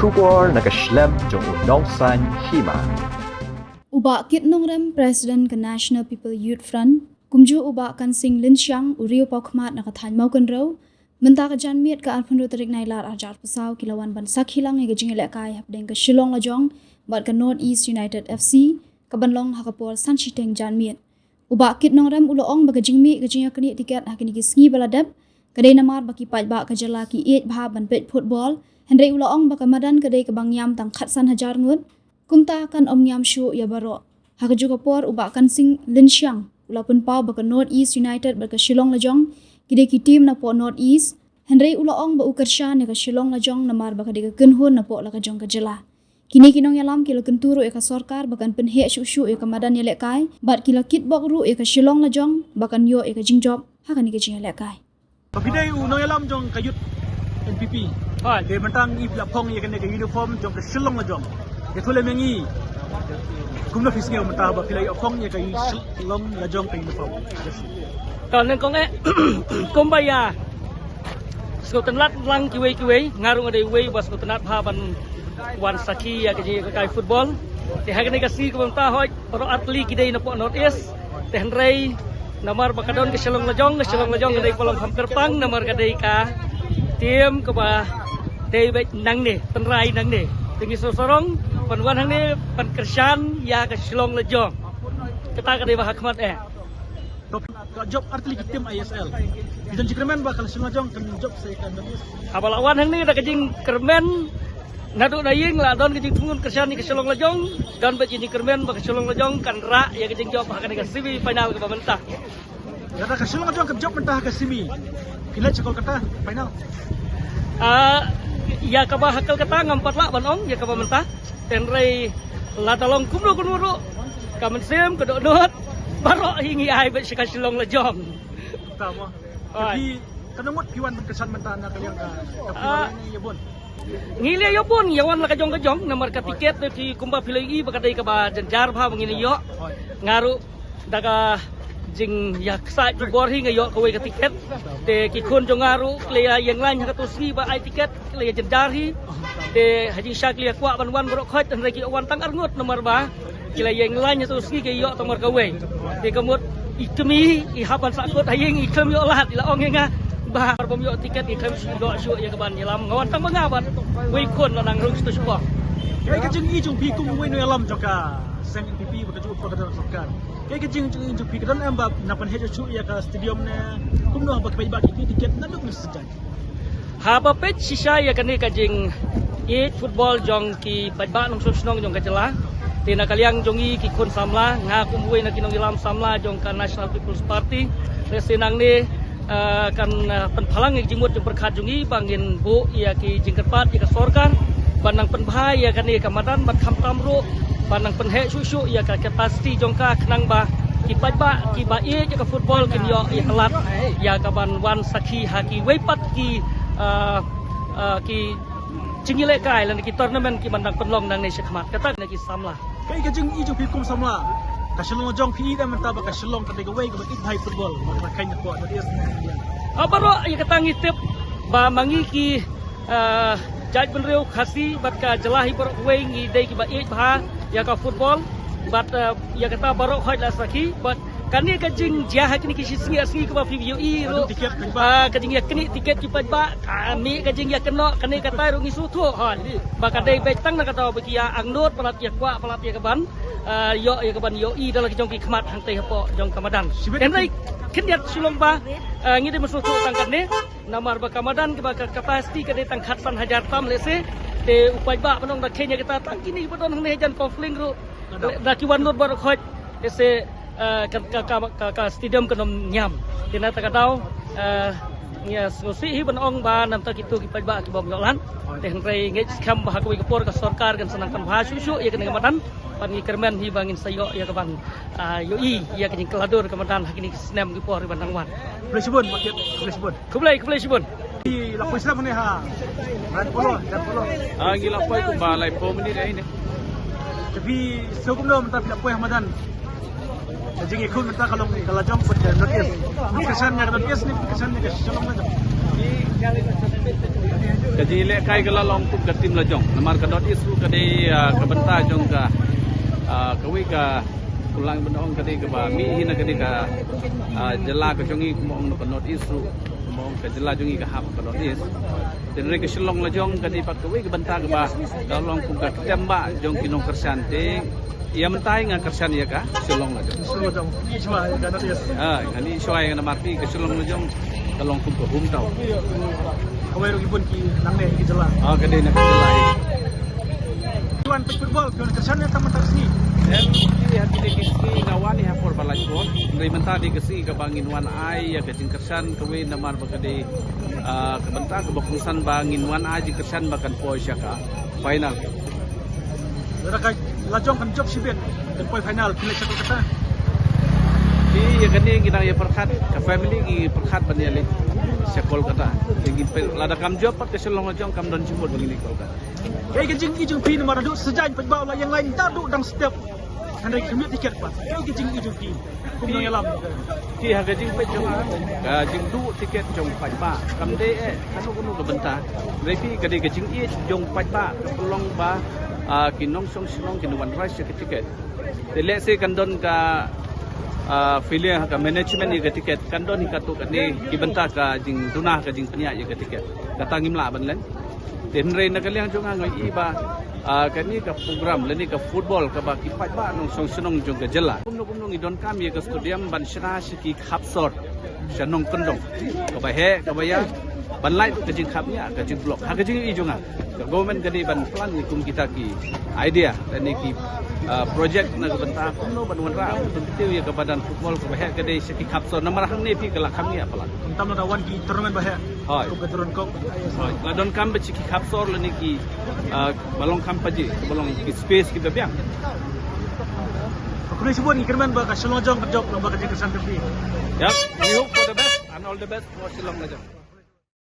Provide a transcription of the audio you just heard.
Shubor nakaslem jong unongsan hima. Uba kit nongrem President ke National People Youth Front, kumju uba kan sing linsyang uriu pokmat nakathan mau kan raw, menta ka jan miet ka alpun tarik nailar ajar pesau kilawan ban sak hilang yang gajing lekai hapdeng ke Shillong Lajong, bat ke North East United FC, ke banlong hakapol san shiteng jan miet. Uba kit nongrem uloong bagajing mi gajing yakni tiket hakini kisngi baladep, kadai namar baki paj ba ka jalaki 8 bah ban pet football, Hendrai uloong baka madan kadai ke bangyam tang khatsan hajar ngut, kumta kan om nyam shu ya baro. Haka juga por uba kan sing linsyang, ulapun pau baka North East United baka Shillong Lajong, kidai ki team na po North East, Hendrai uloong ba ukarsyan ya ka Shillong Lajong namar baka deka kenhun na po laka jong ka jela. Kini kinong yalam kila kenturu ya ka sorkar bakan penhe shu ya ka madan ya lekai, bat kila kit bok ru ya ka Shillong Lajong, bakan yo ya ka jingjob, haka ni ka jing ya lekai. Pagidai unong yalam jong kayut NPP. Dia mentang i lapong ia kena ke uniform jong ke Shillong Lajong. Dia thule mengi. Kumna fisnge mentah ba pilai apong ia ke Shillong Lajong ke uniform. Còn nên con ấy công bây giờ số tấn lát lăng kiwi ngarung ada kiwi bas số tấn lát ha ban wan saki ya ke kai football te hagane kasi ko ta hoy pro atli kidai na po North East te henrei namar bakadon ke Shillong Lajong kadai kolom hampir pang namar kadai ka tim ke ba dei bet nang ne penrai nang ne tinggi sorong panwan hang ne pan kersan ya ke Shillong Lajong kita kadai ba hakmat Job artli ke tim ISL. Idan jikremen ba kalau Shillong Lajong kan job saya kan North East. Abalawan hang ni dah kejing kermen nadu daying lah don kejing tungun kersan ni ke Shillong Lajong dan bet kejing kermen ba ke Shillong Lajong kan ra ya kejing job hakan ke semi final ke pemerintah. Ya dah ke Shillong Lajong kan job mentah ke semi. Kila cekol kata final. Ya kaba hakal kata ngampat lah banong ya kaba mentah tenrei la talong kumro kamen sem kedot baru hingi ai bet sika Shillong Lajong Tama. Jadi kanamot piwan kesan mentah na kalian ka ini ya bon. Ngile yo pun yawan la kajong nomor ka tiket ti kumba pilai bakadai ka ba janjar pha mangini yo ngaru daga jing yak sai tu bor hi ngayo kawai ka tiket te ki khun jong ngaru leya yang lain ka tu si ba ai tiket leya janjar hi te haji syak leya kwa ban borok khot dan reki wan tang arngut nomor ba kila yang lain tu si ke yo nomor kawai te kamut ikemi i haban sakut hayeng ikem yo lah ila ong nga ba pom yo tiket ikem do syu ya kaban yalam ngawan tang mangaban wei khun nang rung stu spa Kaya kajing ijong pikum uwi no yalam joka sen NPP bakaju upagatan sorkar. Kaya kajing ijong pikadan amba napan hejo chu ya ka stadium na kumno ba kay baki tiket na duk mesejak. Haba pet sisa ya kani kajing football jong ki padba nong susnong jong kajela tina kaliang jongi ki khun samla nga kumwe na kinong ilam samla jong ka National People's Party resinang ni kan penpalang yang jimut jong berkat jongi bangin bu ya ki jingkerpat ya ka sorkar banang penbahaya kan ni kamadan bat kham tamru banang penhe susu ya ka pasti jongka kenang ba ki padba ki ba e ka football kin yo ya kelat ya ka ban wan sakhi haki weipat ki cingile kai lan ki tournament ki bandang penlong nang ni sekmat kata ni ki samla Kaya kajing ijong pikum samla. Ka Shillong Lajong pi da menta ba ka Shillong ka tegaway ka bakit high football. Makay na ko North East. abaro ya katangi tip ba mangi ki jaj benreu khasi bat ka jelahi barok wei ngi dei ki ba e bha ya ka football bat ya kata barok hoi la saki bat kani ka jing jia ha kini ki singi asngi ka ba video i ro ka jing ya kini tiket ki ba kami ka jing ya keno kani kata ro ngi su thu hon ba ka dei be tang na ka taw ba ki ya angnot palat ya kwa palat ya ka ban yo ya ka ban yo i dala ki jong ki khmat hang tei hapo jong kamadan enrai kendiat sulong ba ngi de musuh tu tangkat ni namar ba kamadan ke ba kapasiti ke de tangkat san hajar tam lese te upai ba panong da kenya kita tang kini badon hang jan konfling ru da ki wan not bar khoj ese ka stadium kenom nyam tina ta kadau ya ngosi hi banong ba nam ta kitu ki pai ba ki bom yolan te hangrai ngi kham ba hakui kapor ka sarkar kan sanang kan bha susu ya kena kamadan pangi kermen hi bangin sayo ya kaban yo i ya kini keladur kamadan hakini snem ki por bandang wan Flashbon market Flashbon. kublai sibun Di lapoi Islam ni ha. Dan polo. Gila po ko balay po meni dai ni. Tapi sebelum no menta lapoi Hamadan. Kajing ikut menta kalau Lajong pun North East. Ni kesannya North East ni kesannya ke Shillong Lajong. Kaji le kai kala long tuk ka tim la jong. Namar ka dot isu ka de ka benta jong ka kawi ka pulang benong ka de ka ba mi hina ka de ka jela ka jongi mong no ka not isu mong ka jela jongi ka hap ka dot is. Den re ka shilong la jong ka de pak kawi ka benta ka ba ka long tuk ka tembak jong kinong kersan te ia mentai nga kersan ya ka shilong la jong. Shilong jong iswa ka not is. Ngani shwai nga marti ka shilong la jong ka long tuk ka hum tau. Kawai ro ibon ki nang ne ki jela. Ka de na ka jela. Tuan football pion kersannya sama tak sini. Di hati di kisi ngawani hapor balakon. Dari mentah di kisi ke bangin wan ai ya ke jingkersan kewe namar bakade ke bentah ke bakusan bangin wan ai jingkersan bakan poi syaka final. Rakai lajong kan job sibet dan poi final pilih satu kata. Di ya kini kita ya perkat ke family ki perkat baniali sekol kata. Jadi lada kam job pat ke selong lajong kam don jemput begini kol kata. Kaya kejing ijung pi nomor dua sejak perbau lah yang lain tak duduk dalam setiap anda kami tiket pak. Kaya kejing ijung pi kumno yalam. Ki ha kejing pe jong ka jing du tiket jong pai ba kam de kanu kunu ke bentah. Repi kade kejing i jong pai ba pelong ba kinong song sinong kinuan rice ke tiket. De let's say kan don ka filia ka management ye ke tiket kan don hikatu kani ki bentah ka jing dunah ka jing penya ye ke tiket. Kata ngimla ban len. Den re na kaliang jong ngai iba kani ka program leni ka football ka ba ki pai ba nong song sinong jong ka jela kumno ngidon kam ye ka stadium ban shra shiki khapsor shanong kondong ka ba he ka ba ya ban lai ka jing khapnya ka jing block ha ka jing i jonga ka government gadi ban plan ni kum kita ki idea leni ki project na ka banta kumno ban wanra bentiu ye ka badan football ka ba he ka de shiki khapsor namar hang ne pi ka la khamnya pala Entam na wan ki turnamen bahaya. Hai. Kau turun kau. Ladon kam be chiki khapsor leni ki balong kam paji balong ki space ki bebiang Aku ni sebut ni kerman bakal selojong berjok lomba kerja kesan tepi. Yep, we hope for the best and all the best for Shillong Legend.